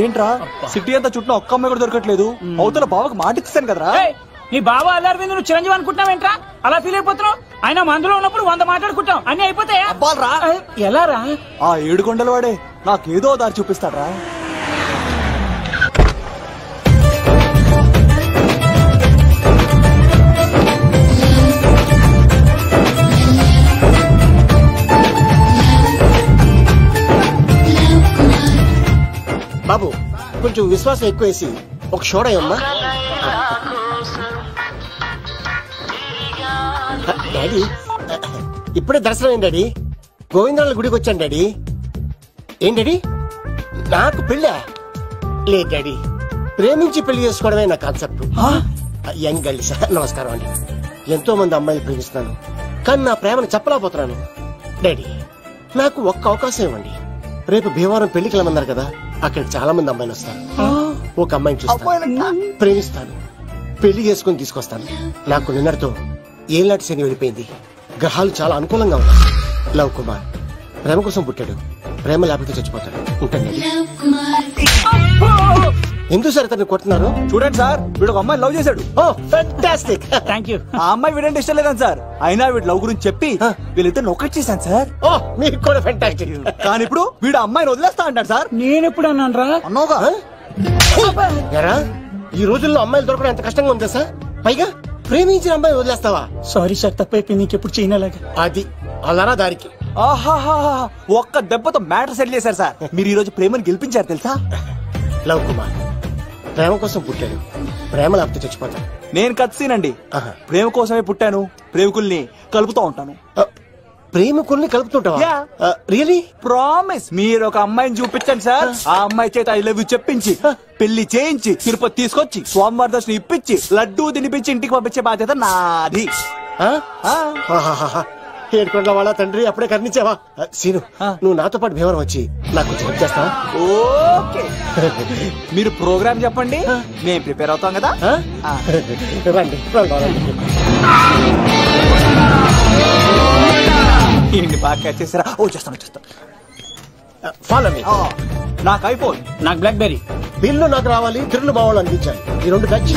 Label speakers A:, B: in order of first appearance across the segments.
A: ఏంట్రా సిటీ అంతా చుట్టూ ఒక్క అమ్మాయి కూడా దొరకట్లేదు. అవుతున్న బావకు మాట ఇస్తాను కదరా.
B: నీ బాబా అల్లారి మీద నువ్వు చిరంజీవి అనుకుంటున్నావేంట్రా? అలా ఫీల్ అయిపోతున్నావు. ఆయన మందులో ఉన్నప్పుడు 100 మాట్లాడుకుంటాం, అన్ని అయిపోతాయా? ఎలా రా?
A: ఆ 7 కొండల వాడే నాకేదో దారి చూపిస్తాడ్రా.
C: బాబు కొంచెం విశ్వాసం ఎక్కువేసి ఒక షోడయమ్మా. డాడీ ఇప్పుడే దర్శనం అయింది డాడీ. గోవిందరాల గుడికి వచ్చాను డాడీ. ఏం డాడీ నాకు పెళ్ళా? లేదు డాడీ, ప్రేమించి పెళ్లి చేసుకోవడమే నా కాన్సెప్ట్. యంగ్ గర్ల్స్ నమస్కారం అండి. ఎంతో మంది అమ్మాయిలు ప్రేమిస్తున్నాను, కానీ నా ప్రేమను చెప్పలేకపోతున్నాను. డాడీ నాకు ఒక్క అవకాశం ఇవ్వండి. రేపు భీమవరం పెళ్లికి వెళ్ళమన్నారు కదా, అక్కడికి చాలా మంది అమ్మాయిలు వస్తారు. ఒక అమ్మాయిని చూస్తాను, ప్రేమిస్తాను, పెళ్లి చేసుకుని తీసుకొస్తాను. నాకు నిన్నటితో ఏలాంటి శని వెళ్ళిపోయింది. గ్రహాలు చాలా అనుకూలంగా ఉన్నాయి. లవ్ కుమార్ ప్రేమ కోసం పుట్టాడు, ప్రేమ లేకపోతే చచ్చిపోతాడు. ఉంటాను. ఎందుకు సార్ తను కొడుతున్నారు?
A: చూడండి సార్, వీడు ఒక అమ్మాయి లవ్ చేశాడు.
C: Oh fantastic,
B: thank you.
A: ఆ అమ్మాయి వీడంటే ఇష్టం లేదని సార్, అయినా వీడు లవ్ గురించి చెప్పి వీళ్ళిద్దరు ఒకటి చేశాను సార్.
C: ఓ మీకు కూడా ఫెంటాస్టిక్.
A: కానీ ఇప్పుడు వీడు అమ్మాయిని వదిలేస్తా అంటాడు సార్.
B: నేను ఎప్పుడు అన్నాను రా?
A: అన్నోగా
C: ఈ రోజుల్లో అమ్మాయిలు దొరకడం ఎంత కష్టంగా ఉందా సార్? పైగా ప్రేమించిన అమ్మాయి వదిలేస్తావా?
B: సారీ సార్, తప్పైపోయింది, ఇంకెప్పుడు చేయనలాగా.
C: అది అలారా దారికి.
A: ఆహాహా, ఒక్క దెబ్బతో మ్యాటర్ సెటిల్ చేశారు సార్. మీరు ఈ రోజు ప్రేమను గెలిపించారు తెలుసా?
C: లవ్ కుమార్ ప్రేమ కోసం పుట్టాడు, ప్రేమ లేకపోతే చచ్చిపోతాడు.
A: నేను కత్సీనండి, ప్రేమ కోసమే పుట్టాను, ప్రేమికుల్ని కలుపుతూ ఉంటాను.
C: ప్రేమికుల్ని కలుపుతుంటావా? రియలీ?
A: ప్రామిస్. మీరు ఒక అమ్మాయిని చూపించండి సార్, ఆ అమ్మాయి చేత ఐ లవ్ యూ చెప్పించి పెళ్లి చేయించి తిరుపతి తీసుకొచ్చి స్వామివారి దర్శనం ఇప్పించి లడ్డూ తినిపించి ఇంటికి పంపించే బాధ్యత నాది.
C: ఏడుకొండ వాళ్ళ తండ్రి అప్పుడే కర్ణించావా? సీను నువ్వు నాతో పాటు భీమవరం వచ్చి నాకు కొంచెం హెల్ప్ చేస్తావా?
A: ఓకే, మీరు ప్రోగ్రామ్ చెప్పండి, మేము ప్రిపేర్ అవుతాం కదా.
C: రండి
A: ఏంటి బాగా క్యాచ్ చేసారా? ఓ చేస్తాను చేస్తాను.
C: Follow me.
A: నాకు ఐఫోన్,
B: నాకు బ్లాక్ బెర్రీ.
C: బిల్లు నాకు రావాలి, తిరులు బావాలు అందించాలి. ఈ రెండు ఖర్చు.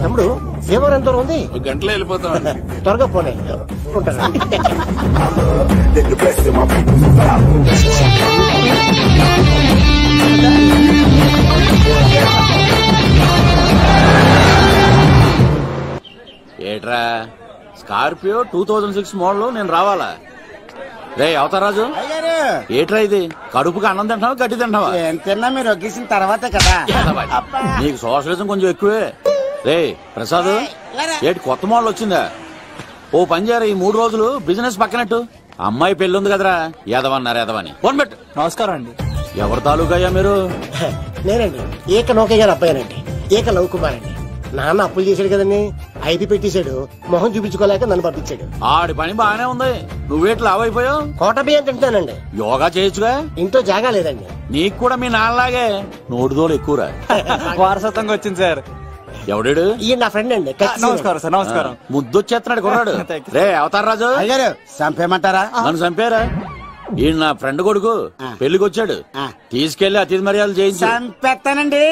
C: తమ్ముడు భీమవరం ఎంత దూరం ఉంది?
D: గంటలో వెళ్ళిపోతాం.
C: త్వరగా పోనీ. ఉంటాను.
D: ఏట్రా స్కార్పియో 2006 మోడల్ నేను రావాలా? రే అవతారాజు, ఏట్రా ఇది? కడుపుకి అన్నం తింటావా గడ్డి తింటావా?
E: తిన్నా మీరు ఒగ్గేసిన తర్వాతే కదా.
D: నీకు సోషలిజం కొంచెం ఎక్కువే. రే ప్రసాద్, ఏటి కొత్త మోడల్ వచ్చిందా? ఓ పని చేయరా, ఈ 3 రోజులు బిజినెస్ పక్కనట్టు. అమ్మాయి పెళ్లి ఉంది కదరా, ఎదవన్నారు ఎదవని ఫోన్ పెట్టు.
A: నమస్కారం అండి.
D: ఎవరి తాలూకా అయ్యా మీరు?
C: నేనండి ఏక నౌకయ్య గారు అబ్బాయినండి, ఏక లవ్ కుమార్ అండి. నాన్న అప్పులు చేశాడు కదండి, 5 పెట్టేశాడు, మొహం చూపించుకోలేక నన్ను పంపించాడు.
D: ఆడి పని బాగానే ఉంది, నువ్వేట్లు లావైపోయావు?
C: కోట బియ్యం తింటానండి.
D: యోగా చేయొచ్చుగా?
C: ఇంట్లో జాగా లేదండి.
D: నీకు కూడా మీ నాన్నలాగే నోటిదోలు ఎక్కువరా.
A: వారసత్వంగా వచ్చింది సార్.
D: ఎవడాడు?
C: ఈయన నా ఫ్రెండ్ అండి.
A: నమస్కారం సార్. నమస్కారం.
D: ముద్దొచ్చేస్తున్నాడు కొన్నాడు. రే అవతార్ రాజు,
E: అయ్యారు చంపేయమంటారా?
D: నన్ను చంపారా? ఈయన నా ఫ్రెండ్ కొడుకు, పెళ్లికి వచ్చాడు, తీసుకెళ్లి అతిథి మర్యాదలు చేయించు.
E: చంపేస్తానండి.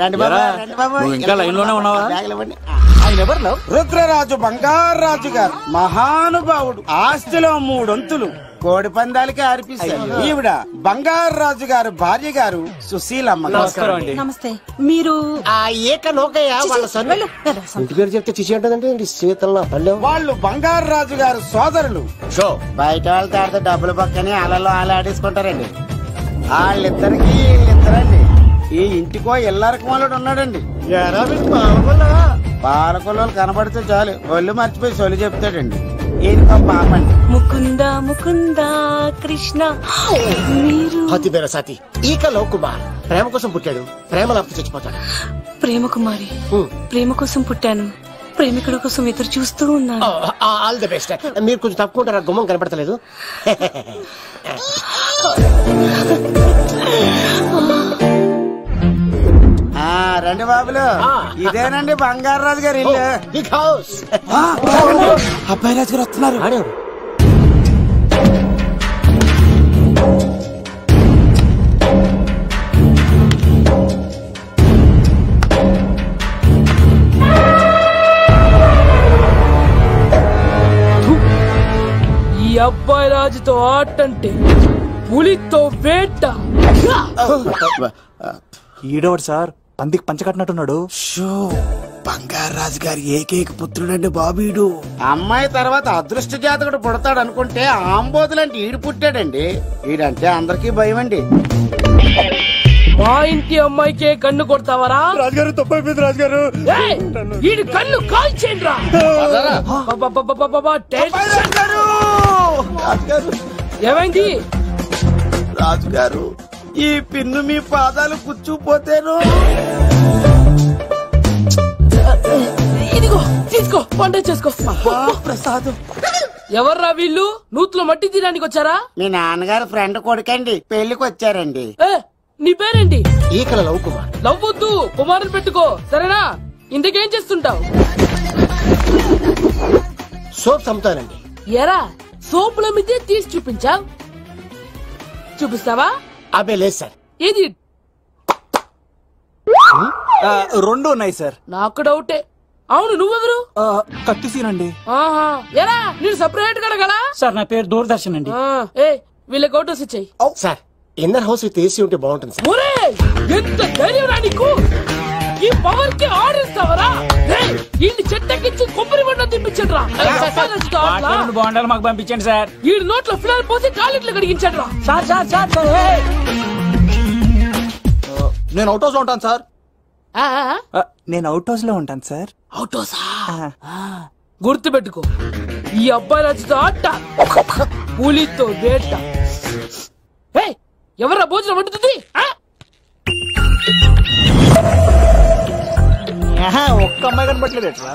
D: నువ్వు ఇంకా లైన్ లోనే ఉన్నావా?
A: ఆయన ఎవరు?
E: రుద్రరాజు బంగారాజు గారు, మహానుభావుడు. ఆస్తిలో 3 వంతులు కోడి పందాలకి అర్పిస్తారు. ఈవిడ బంగారాజు గారు భార్య గారు సుశీలమ్మ.
A: నమస్కారం అండి.
F: నమస్తే. మీరు
C: ఏక నౌకయ్య వాళ్ళ సన్. ఇంటి పేరు చెప్తే చిచి అంటుందంటే శీతల పల్లె.
E: వాళ్ళు బంగారాజు గారు సోదరులు.
D: షో
E: బయట వాళ్ళతో ఆడితే డబ్బులు పక్కనే అలలో అలా ఆడేసుకుంటారండి. వాళ్ళిద్దరికి వీళ్ళిద్దరండి. ఈ ఇంటికో ఇల్లరకమాలుడు ఉన్నాడండి. పాలకొల్లు కనబడితే చాలు ఒళ్ళు మర్చిపోయి సొలి చెప్తాడండి. ఈయనకో పాపండి.
F: ముకుంద ముకుంద కృష్ణ. మీరు
C: హతి బేర సాతి ఈక లవ్ కుమార్ ప్రేమ కోసం పుట్టాడు, ప్రేమ లేకపోతే చచ్చిపోతాడు.
F: ప్రేమ కుమారి, ప్రేమ కోసం పుట్టాను, ప్రేమికుడు కోసం ఎదురు చూస్తూ ఉన్నాను.
C: All the best. మీరు కొంచెం తప్పుకుంటారా? గుమ్మం కనపడతలేదు.
E: రండి బాబులు. ఇదేనండి బంగారాజు గారి ఇల్లు.
C: Big house.
A: అబ్బాయి రాజు గారు వస్తున్నారు.
C: ఆడేవాడు
G: ఈ అబ్బాయి రాజుతో ఆటంటే పులితో వేట.
A: ఈడోడు సార్ పందికి పంచ కట్టినట్టున్నాడు.
E: బంగారాజు గారి ఏకైక పుత్రుడండి బాబీడు. అమ్మాయి తర్వాత అదృష్ట జాతకుడు పుడతాడు అనుకుంటే ఆంబోతులంటే ఈడు పుట్టాడండి. ఈడంటే అందరికీ భయం అండి.
G: మా ఇంటి అమ్మాయికే కన్ను కొడతావరా?
A: రాజుగారు తప్పైపోయింది రాజుగారు.
G: వీడి కన్ను కాల్చేయండిరా. ఏమైంది
E: రాజుగారు? ఈ పిన్ను మీ పాదాలు కూర్చుపోతేను.
G: ఇదిగో తీసుకో, వంట చేసుకో.
E: ప్రసాదం.
G: ఎవర్రా వీళ్ళు? నూతులో మట్టి తీయడానికి వచ్చారా?
E: మీ నాన్నగారు ఫ్రెండ్ కొడుకండి, పెళ్లికి వచ్చారండి.
G: నీ పేరేంటి?
C: ఈకల లవ్ కుమార్.
G: లవ్వొద్దు, కుమారుని పెట్టుకో సరేనా? ఇంతకేం చేస్తుంటావు?
C: సోప్స్ అమ్ముతానండి.
G: ఎరా సోపుల మీదే తీసి చూపించావు, చూపిస్తావా?
C: అబ్బే లేదు సార్.
G: ఏది?
A: రెండు ఉన్నాయి సార్.
G: నాకు డౌటే. అవును నువ్వెవరు?
A: కత్తిసీనండి.
G: ఆహా, ఎరా నేను సపరేట్ గా అడగాలా?
B: సార్ నా పేరు దూరదర్శన్ అండి.
G: వీళ్ళకి అవుటోస్ ఇచ్చాయి.
C: Sir inner house with AC ఉంటే బాగుంటుంది సార్.
G: ఒరే ఎంత ధైర్యం రా నీకు! ఈ పవర్ కి ఆడిస్తావరా? ఈ చెట్టెక్కించి కొబ్బరి బండ తిప్పించండి రా.
B: బాగుండాలి మాకు పంపించండి సార్.
G: ఈ నోట్లో ఫినాల్ పోసి కాలిట్లు కడిగించండి రా.
B: సార్ సార్ సార్ సార్
A: నేను అవుట్ హౌస్ లో ఉంటాను సార్.
G: ఆ,
A: నేను అవుట్ హౌస్ లో ఉంటాను సార్.
G: అవుటోసా? గుర్తు పెట్టుకో, ఈ అబ్బాయి రాజుతో ఆట, పులితో వేట. ఎవరా భోజనం వండుతుంది?
A: ఒక్క అమ్మాయి కనబట్టలేదు ఎట్లా?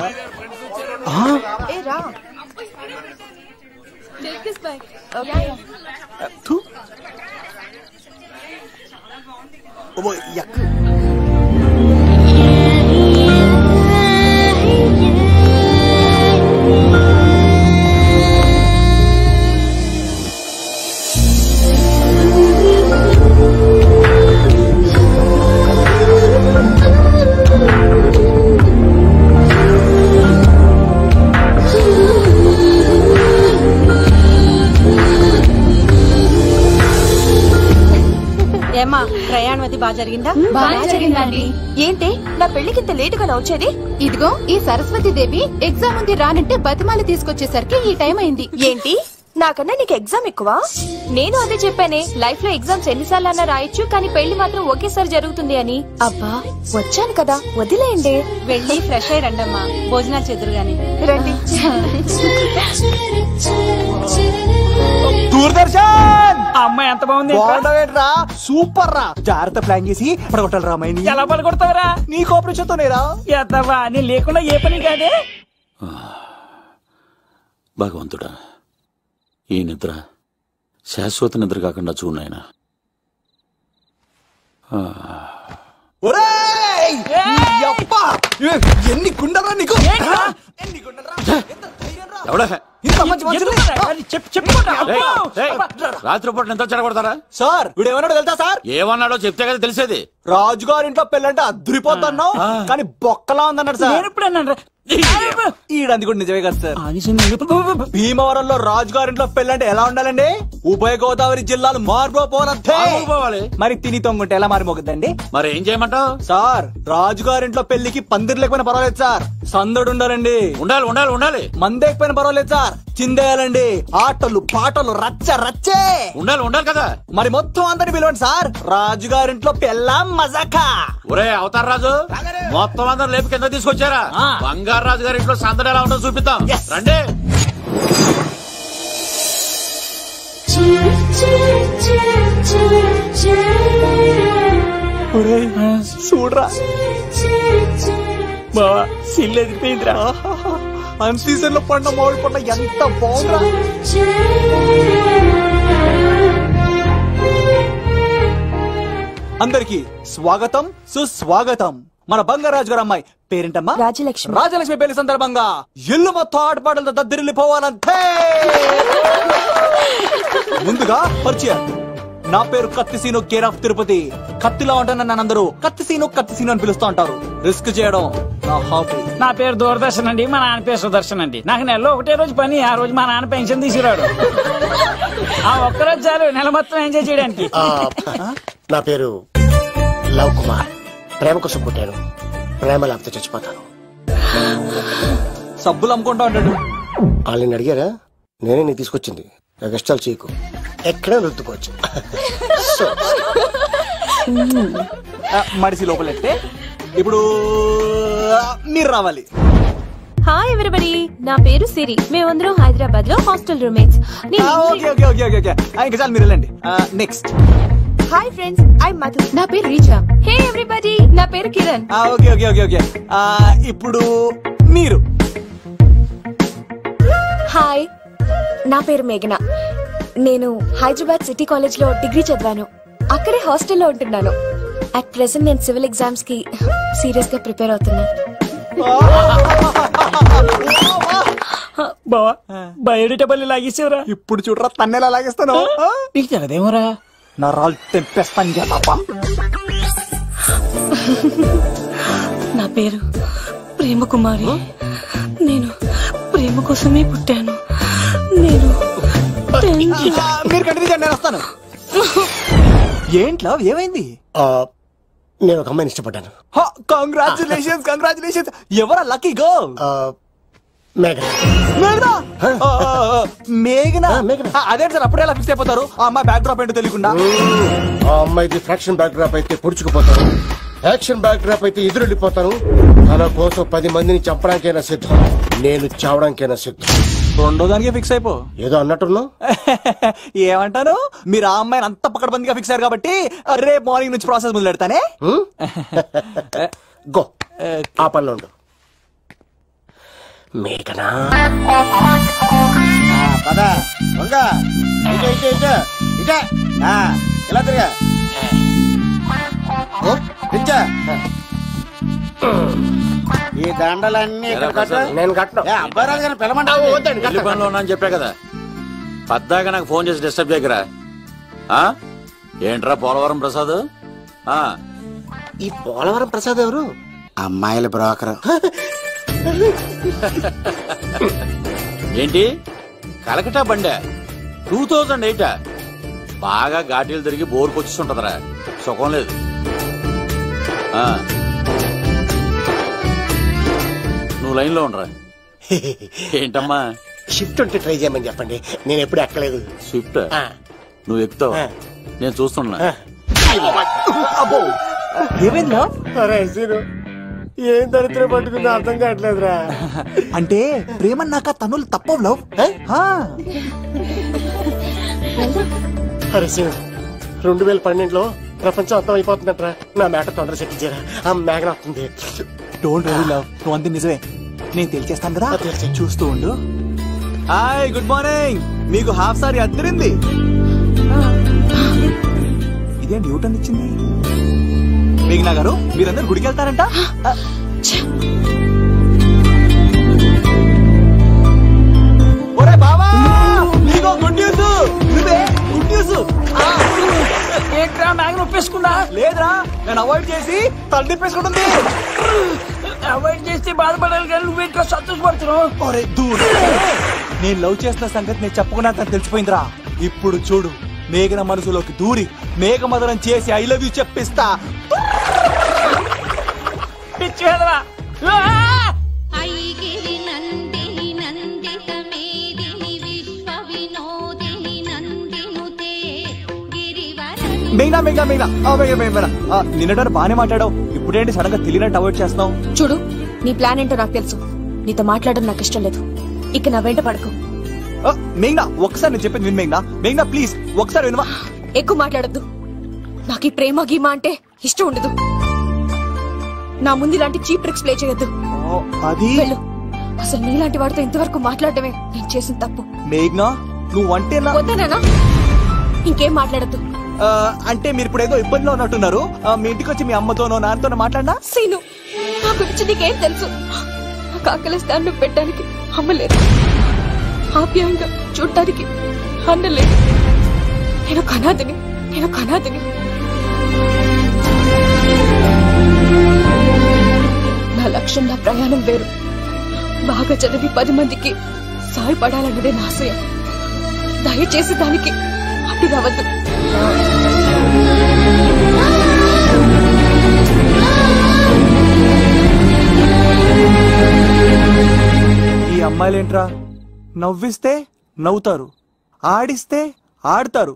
F: ఏమా ప్రయాణం అది బాగా జరిగిందా?
H: బాగా జరిగిందండి.
F: ఏంటి నా పెళ్లికి ఇంత లేటుగా వచ్చేది?
H: ఇదిగో ఈ సరస్వతి దేవి ఎగ్జామ్ ఉంది రానంటే బతిమాలి తీసుకొచ్చేసరికి ఈ టైం అయింది.
F: ఏంటి నాకన్నా నీకు ఎగ్జామ్ ఎక్కువ? నేను అదే చెప్పానే, లైఫ్ లో ఎగ్జామ్స్ ఎన్నిసార్లు అన్నా రాయొచ్చు కానీ పెళ్లి మాత్రం ఒకేసారి జరుగుతుంది అని. అబ్బా వచ్చాను కదా వదిలేయండి. వెళ్ళి ఫ్రెష్ అయ్యి రండమ్మా, భోజనాలు చెదురు గాని రండి.
A: దూరదర్శన్
B: అమ్మాయి ఎంత బాగుంది.
A: బాగుండవేట్రా? సూపర్ రా. జాగ్రత్త ప్లాన్ చేసి పడగొట్టాలి రామాయణి.
B: ఎలా పడగొడతావరా?
A: నీ కోఆపరేషన్ తోనేరా.
B: ఎత్తవా నేను లేకుండా ఏ పని కాదే.
D: భగవంతుడా, ఈ నిద్ర శాశ్వత నిద్ర కాకుండా చూడాయన.
A: ఎన్ని గుండెలరా నీకు?
D: ఎవడా రాత్రిపూట ఎంత చెడగొడతారా
A: సార్? వీడు ఏమన్నాడు తెలుసా సార్?
D: ఏమన్నాడో చెప్తే కదా తెలిసేది.
A: రాజుగారింట్లో పెళ్ళంటే అద్దరిపోతున్నావు కానీ బొక్కలా ఉందన్నాడు సార్.
B: నేను ఇప్పుడు అన్నాను.
A: ఈడంది కూడా నిజమే కదా సార్. భీమవరంలో రాజుగారింట్లో పెళ్ళంటే ఎలా ఉండాలండి? ఉభయ గోదావరి జిల్లాలు మారిపోవాలి. మరి తిని తొంగుంటే ఎలా మారిపోతుందండి?
D: మరి ఏం చేయమంటావు
A: సార్? రాజుగారింట్లో పెళ్లికి పందిరి లేకపోయినా పర్వాలేదు సార్, సందడు ఉండాలండి.
D: ఉండాలి ఉండాలి ఉండాలి.
A: మందేకపోయినా పర్వాలేదు సార్, చిందేయాలండి. ఆటలు పాటలు రచ్చ రచ్చే
D: ఉండాలి ఉండాలి కదా.
A: మరి మొత్తం అందరిని పిలవండి సార్. రాజుగారింట్లో పెళ్ళాం మజాకా.
D: ఒరే అవతార్ రాజు, మొత్తం అందరు లేపు కింద తీసుకొచ్చారా? బంగారు రాజు గారి ఇంట్లో సందడి ఎలా ఉంటుందో చూపిద్దాం రండి.
A: చూడరా
B: బావా సిల్లు ఎదిగిపోయిందిరా.
A: అన్ సీజన్ లో పడిన మామిడి పండ్ల ఎంత బాగుందా. అందరికి స్వాగతం సుస్వాగతం. మన బంగారాజు గారు అమ్మాయి పేరేంటమ్మా?
F: రాజలక్ష్మి.
A: రాజలక్ష్మి పెళ్లి సందర్భంగా ఇల్లు మొత్తం ఆటపాటలతో దద్దరిల్లిపోవాలంతే. ముందుగా పరిచయం. నా పేరు కత్తిసీను, కేర్ ఆఫ్ తిరుపతి. కత్తిలో ఉంటాను, నన్ను అందరూ కత్తిసీను అని పిలుస్తూ ఉంటారు. రిస్క్ చేయడం నా హాబీ.
B: నా పేరు దూరదర్శన్ అండి, మా నాన్న పేరు సుదర్శన్ అండి. నాకు నెలలో ఒకటే రోజు పని, ఆ రోజు మా నాన్న పెన్షన్ తీసుకురాడు. ఆ ఒక్కరోజు చాలు నెల మొత్తం ఎంజాయ్ చేయడానికి.
C: నా పేరు లవ్ కుమార్. ప్రేమ కోసం పుట్టాను, ప్రేమ లేకపోతే చచ్చిపోతాను.
A: సబ్బులు అమ్ముకుంటా ఉంటాడు.
C: వాళ్ళని అడిగారా? నేనే నీ తీసుకొచ్చింది. కష్టాలు చేయకు, ఎక్కడ రుద్దుకోవచ్చు.
A: మడిసి లోపలెట్టే. ఇప్పుడు మీరు రావాలి.
F: హాయ్ ఎవరిబడి, నా పేరు సిరి. మేమందరం హైదరాబాద్ లో హాస్టల్ రూమ్మేట్స్.
A: ఇంకా చాలు, మీరు వెళ్ళండి. Next.
F: Hi friends, I Madhu.
H: నా పేరు రీచా.
F: హే ఎవ్రీబడి, నా పేరు కిరణ్.
A: ఓకే. ఇప్పుడు మీరు.
F: హాయ్, నా పేరు మేఘన. నేను హైదరాబాద్ సిటీ కాలేజ్ లో డిగ్రీ చదివాను. అక్కడే హాస్టల్లో ఉంటున్నాను. అట్ ప్రెసెంట్ నేను సివిల్ ఎగ్జామ్స్ కి సీరియస్ గా ప్రిపేర్ అవుతున్నా.
B: బావా బయోడేటా బల్లి లాగేసేవరా?
A: ఇప్పుడు చూడరా తన్నెలా లాగేస్తాను.
B: నీకు తెగదేమోరా?
A: నా రాళ్ళు తెంపేస్తాను.
I: నా పేరు ప్రేమ కుమారి. నేను ప్రేమ కోసమే పుట్టాను. నేను
A: మీరు కంటిన్యూ చేయండి, నేను వస్తాను. ఏంట్లో ఏమైంది?
C: నేను ఒక అమ్మాయిని ఇష్టపడ్డాను.
A: కంగ్రాచులేషన్స్. ఎవరా లక్కీ గర్ల్? మేఘనా. అదే సార్, అప్పుడే ఎలా ఫిక్స్ అయిపోతారు? ఆ అమ్మాయి బ్యాక్ డ్రాప్ ఏంటో తెలియకుండా.
C: ఆ అమ్మాయిది ఫ్రాక్షన్ బ్యాక్ డ్రాప్ అయితే పొడుచుకుపోతాను, యాక్షన్ బ్యాక్ డ్రాప్ అయితే ఎదురెళ్ళిపోతాను. తన కోసం 10 మందిని చంపడానికైనా సిద్ధం, నేను చావడానికైనా సిద్ధం.
A: రెండో దానికే ఫిక్స్ అయిపో.
C: ఏదో అన్నట్టున్నావు.
A: ఏమంటాను? మీరు ఆ అమ్మాయిని అంత పకడ్బందీగా ఫిక్స్ అయ్యారు కాబట్టి రేపు మార్నింగ్ నుంచి ప్రాసెస్ మొదలు పెడతానే.
C: గో, ఆ పనిలో ఉండు. మేఘనా
E: పదా వంగ, ఇటే ఇలా తిరిగా ఈ దండలన్నీ
C: నేను కట్టను.
E: అబ్బాయి గారిని పిలమంటా.
D: పనిలో ఉన్నా అని చెప్పా కదా, పద్దాక నాకు ఫోన్ చేసి డిస్టర్బ్ చేయకరా. ఏంట్రా పోలవరం ప్రసాద్?
C: ఈ పోలవరం ప్రసాద్ ఎవరు?
E: అమ్మాయిల బ్రోకర్.
D: ఏంటి కలకటా బండే? 2008 బాగా ఘాటీలు తిరిగి బోర్కు వచ్చిస్తుంటదరా, సుఖం లేదు. నువ్వు లైన్ లో ఉండరా. ఏంటమ్మా?
C: షిఫ్ట్ ఉంటే ట్రై చేయమని చెప్పండి, నేను ఎప్పుడు ఎక్కలేదు.
D: షిఫ్ట్ నువ్వు ఎక్కుతావు, నేను చూస్తున్నా.
A: ఏమైందా?
C: ఏం దరిద్రం పట్టుకుందో అర్థం కావట్లేదురా.
A: అంటే ప్రేమన్నాక తనులు తప్పవు లవ్.
C: అరే శివ, 2012లో ప్రపంచం అంతం అయిపోతుందట్రా. నా మేట తొందర చెక్కించారా, ఆ మేఘన వస్తుంది.
A: డోంట్ వరీ లవ్, నువ్వు అంతే నిజమే. నేను తెలిచేస్తాను కదా, చూస్తూ ఉండు. Hi, good morning. మీకు హాఫ్ సారీ అద్దరింది. ఇదే న్యూటన్ ఇచ్చింది. మేఘనా గారు, మీరందరూ గుడికి వెళ్తారంట. ఒరే బావా, నీకో గుడ్ న్యూస్. Good news.
B: ఏంట్రా మ్యాగ్ నొప్పేసుకున్నా?
A: లేదురా, నేను అవాయిడ్ చేసి తల తిప్పేసుకుంటుంది.
B: అవాయిడ్ చేస్తే బాధపడాలి కానీ నువ్వేంట్రా సంతోషపడుతున్నావు?
A: ఒరే దూర్, నేను లవ్ చేస్తున్న సంగతి నేను చెప్పకుండా తను తెలిసిపోయిందిరా. ఇప్పుడు చూడు, మేఘన మనసులోకి దూరి మేఘమదనం చేసి ఐ లవ్ యూ చెప్పిస్తా.
B: పిచ్చి కదరా.
A: మేఘనా మేఘనా మేఘనా, నిన్నటారు బానే మాట్లాడావు, ఇప్పుడేంటి సడన్ గా తెలియనట్టు అవాయిడ్ చేస్తున్నావు?
F: చూడు, నీ ప్లాన్ ఏంటో నాకు తెలుసు. నీతో మాట్లాడడం నాకు ఇష్టం లేదు. ఇక నా వెంట పడకు.
A: మేఘనా, ఒకసారి నేను చెప్పేది విను. మేఘనా ప్లీజ్ ఒకసారి వినవా?
F: ఎక్కువ మాట్లాడద్దు. నాకు ఈ ప్రేమ గీమా అంటే ఇష్టం ఉండదు. నా ముందు ఇలాంటి చీప్ ట్రిక్స్ ప్లే చేయొద్దు.
A: అది
F: వెళ్ళు. అసలు నీలాంటి వాడితో ఇంతవరకు మాట్లాడటమే నేను చేసిన తప్పు.
A: మేఘనా, నువ్వు అంటే
F: వద్దనా? ఇంకేం మాట్లాడద్దు.
A: అంటే మీరు ఇప్పుడు ఏదో ఇబ్బందిలో ఉన్నట్టున్నారు. మీ ఇంటికి వచ్చి మీ అమ్మతోనో నాన్నతోనో మాట్లాడినా?
F: సీను, నా గురించి నీకేం తెలుసు? నాకు ఆకలిస్తే అన్నం పెట్టడానికి అమ్మలేదు, ఆప్యాయంగా చూడటానికి అన్నలేదు. నేను కనాదిని. నా లక్ష్యం, నా ప్రయాణం వేరు. బాగా చదివి 10 మందికి సాయపడాలన్నదే నా ఆశయం. దయచేసి దానికి అడ్డు రావద్దు.
A: ఈ అమ్మాయిలేంట్రా, నవ్విస్తే నవ్వుతారు, ఆడిస్తే ఆడతారు,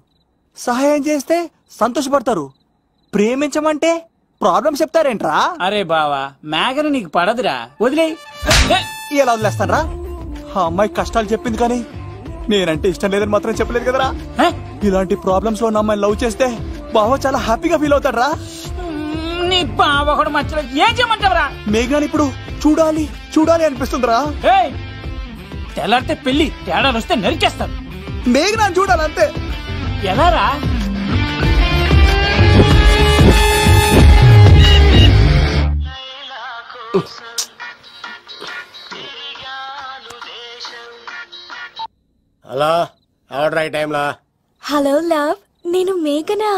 A: సహాయం చేస్తే సంతోషపడతారు, ప్రేమించమంటే ప్రాబ్లం చెప్తారేంట్రా?
B: అరే బావా, మేఘన నీకు పడదురా, వదిలే.
A: ఎలా వదిలేస్తానరా? ఆ అమ్మాయి కష్టాలు చెప్పింది కానీ నేనంటే ఇష్టం లేదని మాత్రం చెప్పలేదు కదరా. ఇలాంటి ప్రాబ్లమ్స్ లో ఉన్న అమ్మాయిని లవ్ చేస్తే బావ చాలా హ్యాపీగా ఫీల్ అవుతాడరా.
B: నీ బావ కూడా మచ్చలో ఏం చేయమంటావరా?
A: మేఘనాని ఇప్పుడు చూడాలి అనిపిస్తుందిరా.
B: తెల్లారితే పెళ్లి, తేడాలు వస్తే నరికేస్తాను.
A: మేఘనాని చూడాలంతే.
B: ఎలారా?
C: హలో, ఆర్డర్ అయ్యే టైంలా.
F: హలో లవ్, నేను మేఘనా.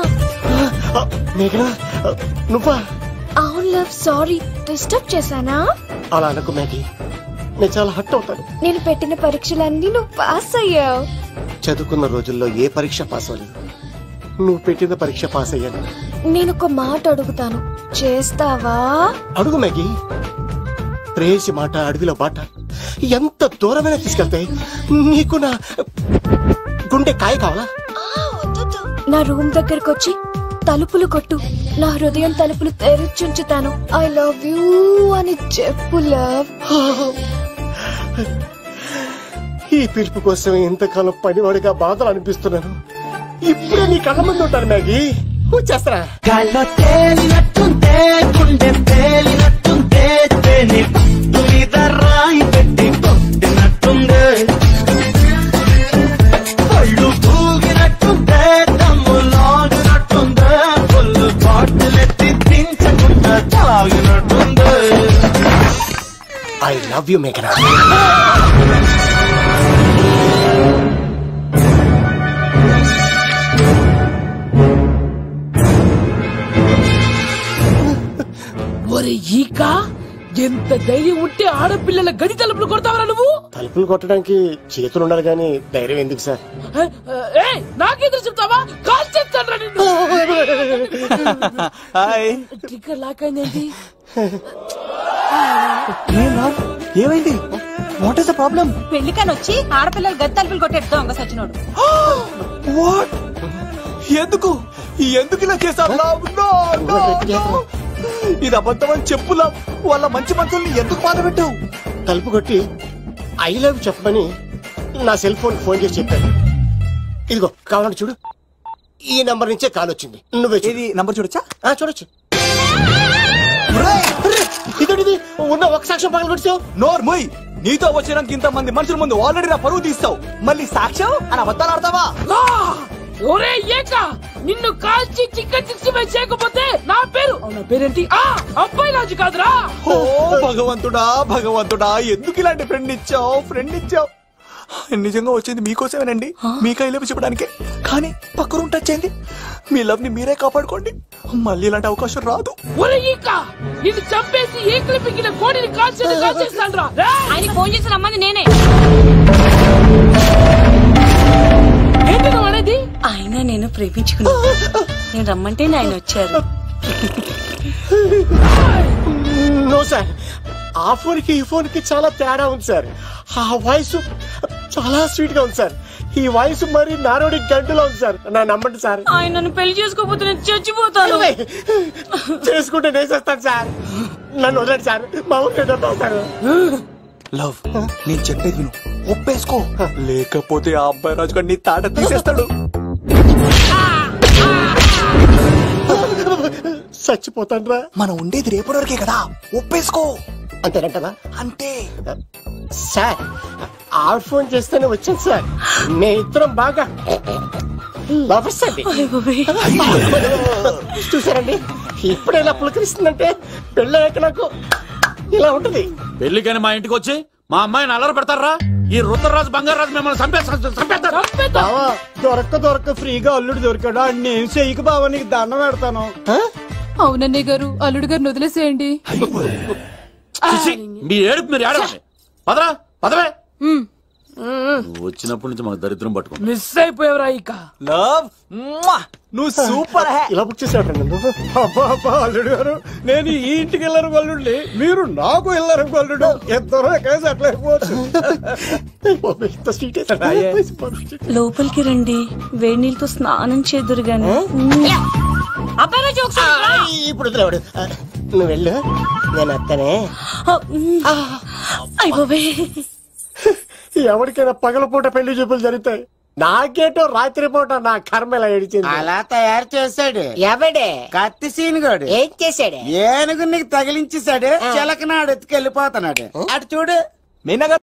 C: మేఘనా, నువ్వా?
F: అవును లవ్, సారీ డిస్టర్బ్ చేశానా?
C: అలా అనుకో మ్యాగీ, నేను చాలా హర్ట్ అవుతాను.
F: నేను పెట్టిన పరీక్షలన్నీ నువ్వు పాస్ అయ్యావు.
C: చదువుకున్న రోజుల్లో ఏ పరీక్ష పాస్ అవ్వలేదు, నువ్వు పెట్టిన పరీక్ష పాస్ అయ్యాను.
F: నేను ఒక మాట అడుగుతాను, చేస్తావా?
C: అడుగు మ్యాగీ. ప్రేసి మాట అడవిలో బాట ఎంత దూరమైనా తీసుకెళ్తాయి. నీకు నా గుండె కాయ కావాలా?
F: నా రూమ్ దగ్గరకు వచ్చి తలుపులు కొట్టు, నా హృదయం తలుపులు తెరిచుంచుతాను. ఐ లవ్ యూ అని చెప్పు లవ్.
C: ఈ పిలుపు కోసం ఇంతకాలం పనివాడిగా బాధలు అనిపిస్తున్నాను. ఇప్పుడే నీ కళ్ళ ముందు ఉంటాను మ్యాగీ, వచ్చేస్తారా?
J: రాయి పెట్టి కొట్టినట్టుందే, పళ్ళు పూగినట్టుందే, దమ్ములాగినట్టుందే, ఫుల్ బాటిలెత్తి దించకుండా తాగినట్టుందే.
C: ఐ లవ్ యూ మేఘనా.
G: ఒరే ఈక, ఎంత ధైర్యం ఉంటే ఆడపిల్లల గది తలుపులు కొడతావరా నువ్వు?
C: తలుపులు కొట్టడానికి చేతులు ఉండాలి కానీ ధైర్యం ఎందుకు సార్?
G: నాకెదురు చెప్తావా? కాల్ చేస్తాను నిన్ను. ట్రిగ్గర్ లాక్ అయింది.
A: ఏమైంది? What is the problem?
I: పెళ్లికని వచ్చి ఆడపిల్లలు గది తలుపులు కొట్టేట్టు దొంగ సచ్చినోడు.
A: వాట్? ఎందుకు ఇలా చేశారు? ఇది అబద్ధమని చెప్పులా వాళ్ళ మంచి మనసుల్ని ఎందుకు బాధ పెట్టావు?
C: తలుపు కొట్టి ఐ లవ్ చెప్పమని నా సెల్ ఫోన్ చేసి చెప్పాను. ఇదిగో కావాలంటే చూడు, ఈ నంబర్ నుంచే కాల్ వచ్చింది. నువ్వే
A: ఇది నంబర్ చూడొచ్చా?
C: చూడొచ్చు. ఇదేంటిది, ఉన్న ఒక సాక్ష్యం పగల కొట్టావు.
A: నోర్మోయ్, నీతో వచ్చినాక ఇంత మంది మనుషుల ముందు ఆల్రెడీ నా పరువు తీస్తావు, మళ్ళీ సాక్ష్యం అని అబద్ధాలు ఆడతావా?
G: ఒరే ఏక, నిన్ను కాల్చి చికెన్ 65 చేయకపోతే నా పేరేంటి? అబ్బాయి రాజు కాదురా.
A: ఓ భగవంతుడా, ఎందుకు ఇలాంటి ఫ్రెండ్ ఇచ్చావు? నిజంగా వచ్చింది మీకోసమేనండి, మీ కైలో చెప్పడానికే. కానీ పక్క రూమ్ టచ్ అయింది. మీ లవ్ ని మీరే కాపాడుకోండి, మళ్ళీ ఇలాంటి అవకాశం రాదు.
G: ఒరే ఈక, నిన్ను చంపేసి ఏకలు పిగిన కోడిని కాల్చేస్తాను రా.
I: ఆయన ఫోన్ చేసి రమ్మని నేనే.
G: ఏంటి నువ్వు అనేది?
I: ఆయన నేను ప్రేమించుకున్నా, నేను రమ్మంటే ఆయన వచ్చారు.
C: నో సార్, ఆ ఫోన్ కి ఈ ఫోన్ కి చాలా తేడా ఉంది సార్. ఆ వాయిస్ చాలా స్వీట్ గా ఉంది సార్. ఈ వాయిస్ మరి నారోడి గంటలో ఉంది సార్. నా నమ్మండి సార్.
I: ఆయన నన్ను పెళ్లి చేసుకోకపోతే నేను చచ్చిపోతాను.
C: చేసుకుంటే నేను చేస్తాను సార్. నన్ను వదలండి సార్, మా ఊరు సార్.
A: లవ్, నేను చెప్పేది విను, ఒప్పేసుకో, లేకపోతే ఆ అబ్బాయి రాజు గారు నీ తాట తీసేస్తాడు.
C: చచ్చిపోతాను రా.
A: మనం ఉండేది రేపటి వరకే కదా, ఒప్పేసుకో.
C: అంతేనంటదా?
A: అంతే
C: సార్. ఆ ఫోన్ చేస్తేనే వచ్చాను సార్. మే ఇద్దరం బాగా లవర్స్ అండి. చూసారండి ఇప్పుడు ఇలా పులకరిస్తుందంటే పెళ్ళయ్యాక నాకు ఇలా ఉంటది.
D: పెళ్లికని మా ఇంటికి వచ్చి మా అమ్మాయిని అల్లరి పెడతారా? ఈ రుద్రరాజు బంగారాజు మిమ్మల్ని చంపేస్తారు.
K: బావా దొరక్క ఫ్రీగా అల్లుడు దొరికాడు. నేను చెయ్యికి బావా నీకు దండం పెడతాను.
H: అవునన్నయ్య గారు, అల్లుడు గారిని వదిలేసేయండి.
D: మీ ఏడుపు మీరు ఏడవండి. పదరా పదవే. నువ్వు వచ్చినప్పటి నుంచి మాకు దరిద్రం పట్టుకో.
G: మిస్ అయిపోయావురా ఇక.
A: లవ్ నువ్వు సూపర్.
C: ఇలా బుక్ చేసాడు.
K: అబ్బా అల్లుడు గారు, నేను ఈ ఇంటికి వెళ్ళరు గల్లుండి, మీరు నాకు వెళ్ళరు గల్లుడు. ఇద్దరు ఎక్కడ సెటిల్ అయిపోవచ్చు.
I: లోపలికి రండి, వేడి నీళ్ళతో స్నానం చేదురు గాని.
C: ఇప్పుడు వదిలేవాడు. నువ్వు వెళ్ళు, నేను అత్తనే.
I: అయిపోయి
C: ఎవరికైనా పగలపూట పెళ్లి చూపులు జరుగుతాయి. నాకేటో రాత్రి పూట నా కర్మ ఇలా ఏడిచింది.
E: అలా తయారు చేశాడు.
C: ఎవడే?
E: కత్తి సీనుగాడు.
C: ఏం చేశాడు?
E: ఏనుగు నీకు తగిలించేశాడు. చిలకనాడు ఎత్తుకెళ్ళిపోతున్నాడు. అటు చూడు.
A: మీనగా